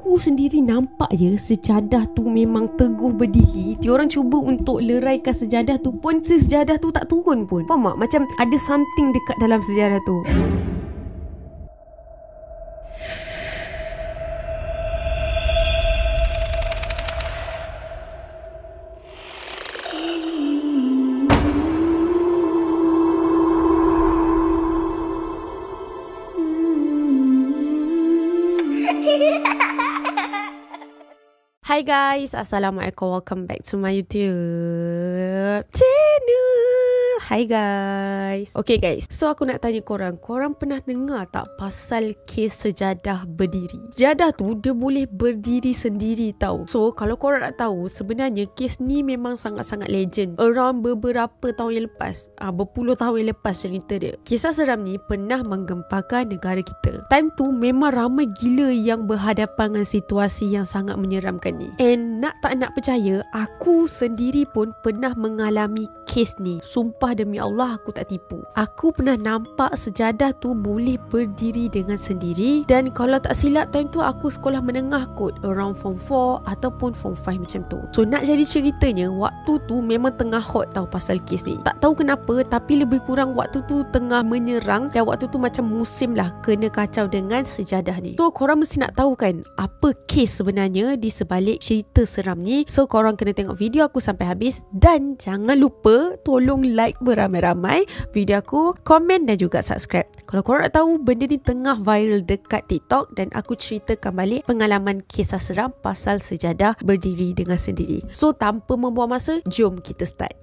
aku sendiri nampak je sejadah tu memang teguh berdiri. Diorang cuba untuk leraikan sejadah tu pun sejadah tu tak turun pun. Faham tak? Macam ada something dekat dalam sejadah tu. Hi guys, Assalamualaikum. Welcome back to my YouTube channel. Hi guys. Okay guys, so aku nak tanya korang pernah dengar tak pasal kes sejadah berdiri? Sejadah tu dia boleh berdiri sendiri tau. So kalau korang nak tahu, sebenarnya kes ni memang sangat-sangat legend. Around beberapa tahun yang lepas, berpuluh tahun yang lepas cerita dia. Kisah seram ni pernah menggemparkan negara kita. Time tu memang ramai gila yang berhadapan dengan situasi yang sangat menyeramkan ni. And nak tak nak percaya, aku sendiri pun pernah mengalami kes ni. Sumpah demi Allah, aku tak tipu. Aku pernah nampak sejadah tu boleh berdiri dengan sendiri. Dan kalau tak silap time tu aku sekolah menengah kot, around form 4 ataupun form 5 macam tu. So nak jadi ceritanya, waktu tu memang tengah hot tau pasal kes ni. Tak tahu kenapa, tapi lebih kurang waktu tu tengah menyerang. Dan waktu tu macam musim lah kena kacau dengan sejadah ni. So korang mesti nak tahu kan, apa kes sebenarnya di sebalik cerita seram ni. So korang kena tengok video aku sampai habis. Dan jangan lupa tolong like beramai-ramai video aku, komen dan juga subscribe. Kalau korang nak tahu benda ni tengah viral dekat TikTok dan aku ceritakan balik pengalaman kisah seram pasal sejadah berdiri dengan sendiri. So tanpa membuang masa, jom kita start.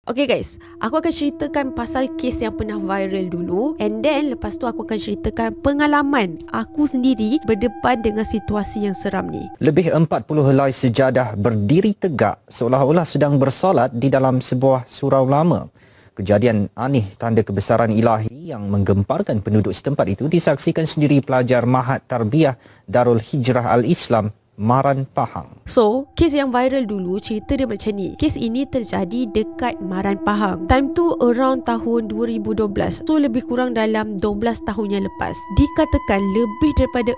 Okay guys, aku akan ceritakan pasal kes yang pernah viral dulu, and then lepas tu aku akan ceritakan pengalaman aku sendiri berdepan dengan situasi yang seram ni. Lebih 40 helai sejadah berdiri tegak seolah-olah sedang bersolat di dalam sebuah surau lama. Kejadian aneh tanda kebesaran ilahi yang menggemparkan penduduk setempat itu disaksikan sendiri pelajar Mahat Tarbiyah Darul Hijrah Al-Islam Maran Pahang. So, kes yang viral dulu, cerita dia macam ni. Kes ini terjadi dekat Maran Pahang. Time tu around tahun 2012. So, lebih kurang dalam 12 tahun yang lepas. Dikatakan lebih daripada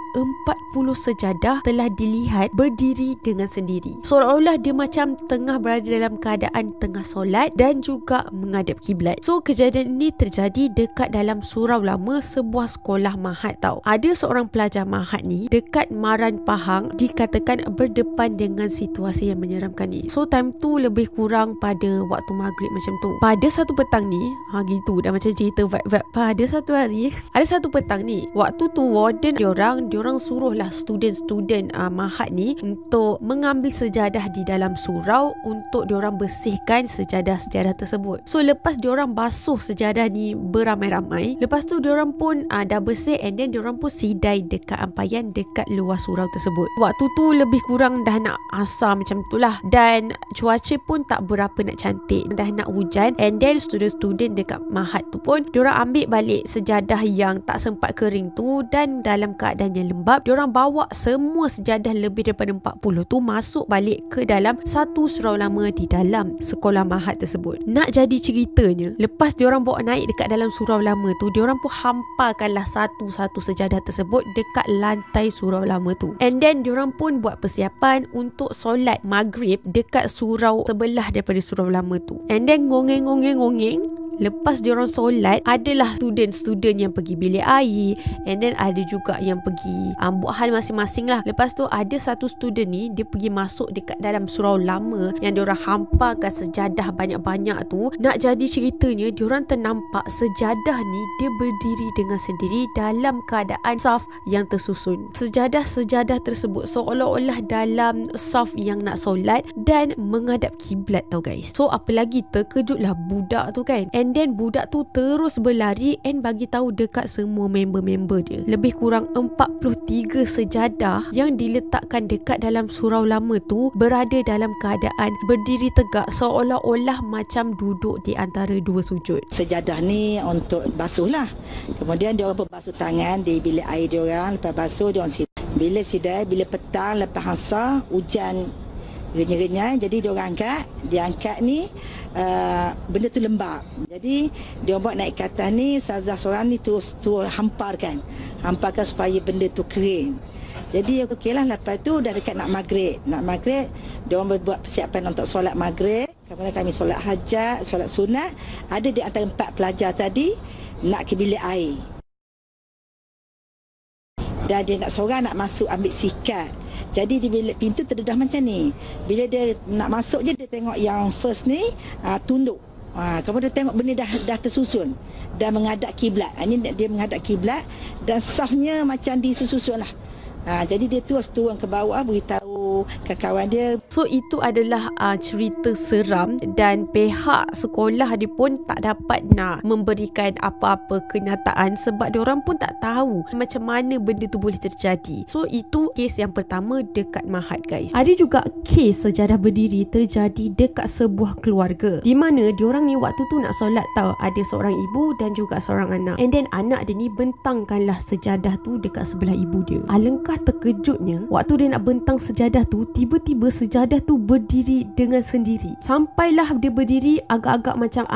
40 sejadah telah dilihat berdiri dengan sendiri. Seolah-olah dia macam tengah berada dalam keadaan tengah solat dan juga menghadap kiblat. So, kejadian ini terjadi dekat dalam surau lama sebuah sekolah Mahat tau. Ada seorang pelajar Mahat ni dekat Maran Pahang dikatakan berdepan dengan situasi yang menyeramkan ni. So time tu lebih kurang pada waktu maghrib macam tu. Pada satu petang ni, gitu dah macam cerita vibe-vibe. Pada satu hari, ada satu petang ni, waktu tu warden diorang suruhlah student-student Mahat ni untuk mengambil sejadah di dalam surau untuk diorang bersihkan sejadah-sejadah tersebut. So lepas diorang basuh sejadah ni beramai-ramai, lepas tu diorang pun dah bersih, and then diorang pun sidai dekat ampayan dekat luar surau tersebut. Waktu tu lebih kurang dah nak asar macam tu lah, dan cuaca pun tak berapa nak cantik, dah nak hujan, and then student-student dekat Mahat tu pun diorang ambil balik sejadah yang tak sempat kering tu, dan dalam keadaan yang lembab diorang bawa semua sejadah lebih daripada 40 tu masuk balik ke dalam satu surau lama di dalam sekolah Mahat tersebut. Nak jadi ceritanya, lepas diorang bawa naik dekat dalam surau lama tu, diorang pun hamparkanlah satu-satu sejadah tersebut dekat lantai surau lama tu, and then diorang pun buat persiapan untuk solat maghrib dekat surau sebelah daripada surau lama tu. And then ngongeng. Lepas diorang solat, adalah student-student yang pergi bilik air, and then ada juga yang pergi buat hal masing-masing lah. Lepas tu ada satu student ni, dia pergi masuk dekat dalam surau lama yang diorang hamparkan sejadah banyak-banyak tu. Nak jadi ceritanya, diorang ternampak sejadah ni dia berdiri dengan sendiri dalam keadaan saf yang tersusun. Sejadah-sejadah tersebut seolah-olah dalam saf yang nak solat dan menghadap kiblat tau guys. So apalagi terkejutlah budak tu kan. And then budak tu terus berlari and bagi tahu dekat semua member-member dia. Lebih kurang 43 sejadah yang diletakkan dekat dalam surau lama tu berada dalam keadaan berdiri tegak seolah-olah macam duduk di antara dua sujud. Sejadah ni untuk basuh lah. Kemudian dia orang pun basuh tangan di bilik air dia orang. Lepas basuh dia orang sidai. Bila sidai, bila petang lepas asar, hujan renyah-renyah. Jadi dia angkat ni benda tu lembab. Jadi dia buat naik ke atas ni, ustazah seorang ni terus hamparkan supaya benda tu kering. Jadi okeylah, lepas tu dah dekat nak maghrib, dia orang buat persiapan untuk solat maghrib. Kemudian kami solat hajat, solat sunat. Ada di antara 4 pelajar tadi nak ke bilik air. Dan dia nak seorang nak masuk ambil sikat. Jadi di bilik pintu terdedah macam ni. Bila dia nak masuk je, dia tengok yang first ni tunduk. Kemudian dia tengok benda dah tersusun, dah menghadap kiblat. Ini dia menghadap kiblat dan sahnya macam disusun lah. Jadi dia terus turun ke bawah, beritahu kawan dia. So itu adalah cerita seram dan pihak sekolah dia pun tak dapat nak memberikan apa-apa kenyataan sebab diorang pun tak tahu macam mana benda tu boleh terjadi. So itu kes yang pertama dekat Mahat, guys. Ada juga kes sejadah berdiri terjadi dekat sebuah keluarga di mana diorang ni waktu tu nak solat tau. Ada seorang ibu dan juga seorang anak. And then anak dia ni bentangkanlah sejadah tu dekat sebelah ibu dia. Alangkah terkejutnya waktu dia nak bentang sejadah tu, tiba-tiba sejadah tu berdiri dengan sendiri. Sampailah dia berdiri agak-agak macam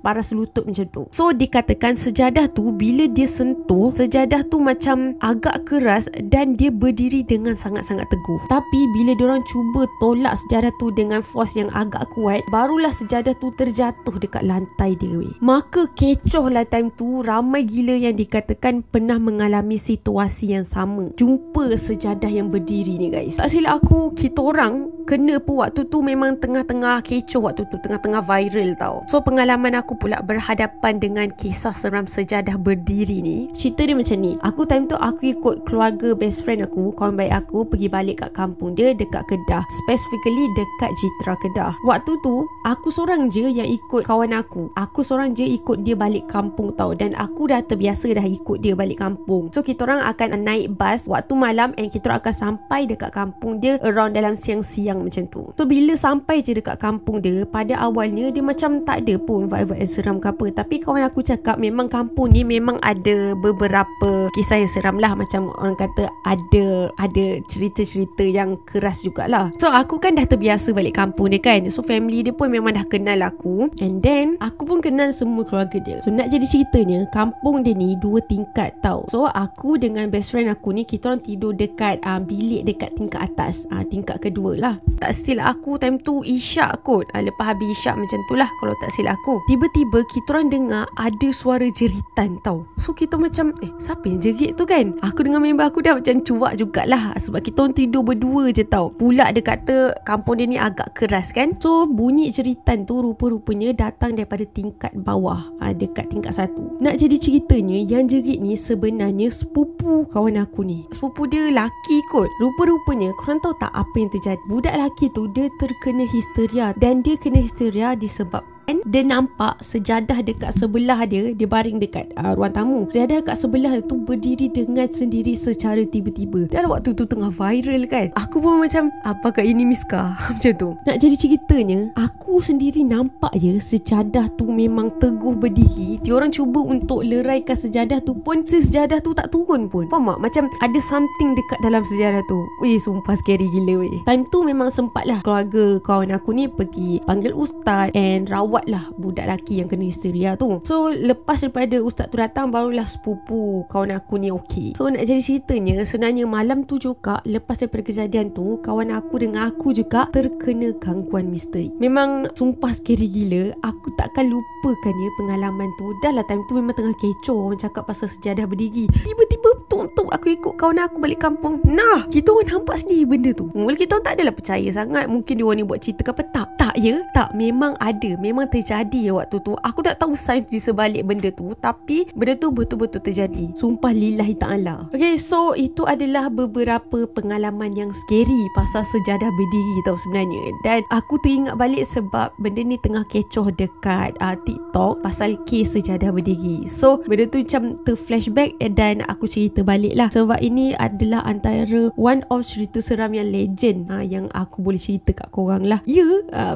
paras lutut macam tu. So dikatakan sejadah tu bila dia sentuh, sejadah tu macam agak keras dan dia berdiri dengan sangat-sangat teguh. Tapi bila diorang cuba tolak sejadah tu dengan force yang agak kuat, barulah sejadah tu terjatuh dekat lantai dia. Maka kecoh lah time tu, ramai gila yang dikatakan pernah mengalami situasi yang sama. Jumpa sejadah yang berdiri ni, guys. Tak silap aku, kita orang kena pun waktu tu memang tengah-tengah kecoh, waktu tu tengah-tengah viral tau. So pengalaman aku pula berhadapan dengan kisah seram sejadah berdiri ni. Cerita dia macam ni. Aku time tu aku ikut keluarga best friend aku, kawan baik aku, pergi balik kat kampung dia dekat Kedah, specifically dekat Jitra Kedah. Waktu tu aku seorang je yang ikut kawan aku. Aku seorang je ikut dia balik kampung tau. Dan aku dah terbiasa dah ikut dia balik kampung. So kita orang akan naik bas waktu malam and kita orang akan sampai dekat kampung dia around dalam siang-siang macam tu. So bila sampai je dekat kampung dia, pada awalnya dia macam tak ada pun vibe-vibe yang seram ke apa. Tapi kawan aku cakap memang kampung ni memang ada beberapa kisah yang seram lah. Macam orang kata ada cerita-cerita yang keras jugalah. So aku kan dah terbiasa balik kampung dia kan. So family dia pun memang dah kenal aku. And then aku pun kenal semua keluarga dia. So nak jadi ceritanya, kampung dia ni 2 tingkat tau. So aku dengan best friend aku ni, kita orang tidur dekat bilik dekat tingkat atas, tingkat kedua lah. Tak silap aku time tu isyak kot, lepas habis isyak macam tu lah kalau tak silap aku. Tiba-tiba kita orang dengar ada suara jeritan tau. So kita macam siapa yang jerit tu kan. Aku dengan member aku dah macam cuak jugalah sebab kita orang tidur berdua je tau. Pula dia kata kampung dia ni agak keras kan. So bunyi jeritan tu rupa-rupanya datang daripada tingkat bawah, dekat tingkat 1. Nak jadi ceritanya, yang jerit ni sebenarnya sepupu kawan aku ni. Sepupu dia laki kot. Rupa-rupanya korang tahu tak apa yang terjadi? Budak laki tu dia terkena histeria. Dan dia kena histeria disebabkan dia nampak sejadah dekat sebelah dia baring dekat ruang tamu. Sejadah dekat sebelah tu berdiri dengan sendiri secara tiba-tiba. Dan waktu tu tengah viral kan. Aku pun macam, apakah ini Miska? Macam tu. Nak jadi ceritanya, aku sendiri nampak je sejadah tu memang teguh berdiri. Diorang cuba untuk leraikan sejadah tu pun sejadah tu tak turun pun. Faham tak? Macam ada something dekat dalam sejadah tu. Weh, sumpah scary gila weh. Time tu memang sempat lah keluarga kawan aku ni pergi panggil ustaz and rawat lah budak lelaki yang kena histeria tu. So lepas daripada ustaz tu datang, barulah sepupu kawan aku ni okey. So nak jadi ceritanya, sebenarnya malam tu juga lepas daripada kejadian tu, kawan aku dengan aku juga terkena gangguan misteri. Memang sumpah scary gila. Aku takkan lupakannya pengalaman tu. Dah lah time tu memang tengah kecoh orang cakap pasal sejadah berdiri. Tiba-tiba tung-tung aku ikut kawan aku balik kampung. Nah, kita orang nampak sendiri benda tu. Mula kita orang tak adalah percaya sangat. Mungkin dia orang ni buat cerita ke apa. Tak ya. Tak, memang ada. Memang terjadi waktu tu. Aku tak tahu sains di sebalik benda tu, tapi benda tu betul-betul terjadi. Sumpah lillahi ta'ala. Okay, so itu adalah beberapa pengalaman yang scary pasal sejadah berdiri tau sebenarnya. Dan aku teringat balik sebab benda ni tengah kecoh dekat TikTok pasal kes sejadah berdiri. So benda tu macam terflashback dan aku cerita balik lah, sebab ini adalah antara one of cerita seram yang legend yang aku boleh cerita kat korang lah.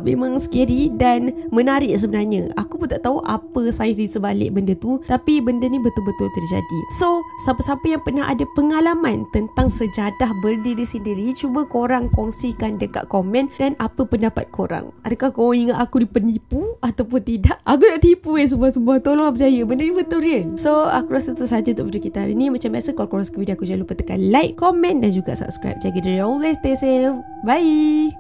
Memang scary dan menarik sebenarnya. Aku pun tak tahu apa sains di sebalik benda tu, tapi benda ni betul-betul terjadi. So siapa-siapa yang pernah ada pengalaman tentang sejadah berdiri sendiri, cuba korang kongsikan dekat komen. Dan apa pendapat korang? Adakah korang ingat aku penipu ataupun tidak? Aku nak tipu semua-semua. Tolong percaya, benda ni betul real. So aku rasa itu sahaja untuk video kita hari ni. Macam biasa, kalau korang suka video aku, jangan lupa tekan like, komen dan juga subscribe. Jaga diri always, stay safe. Bye.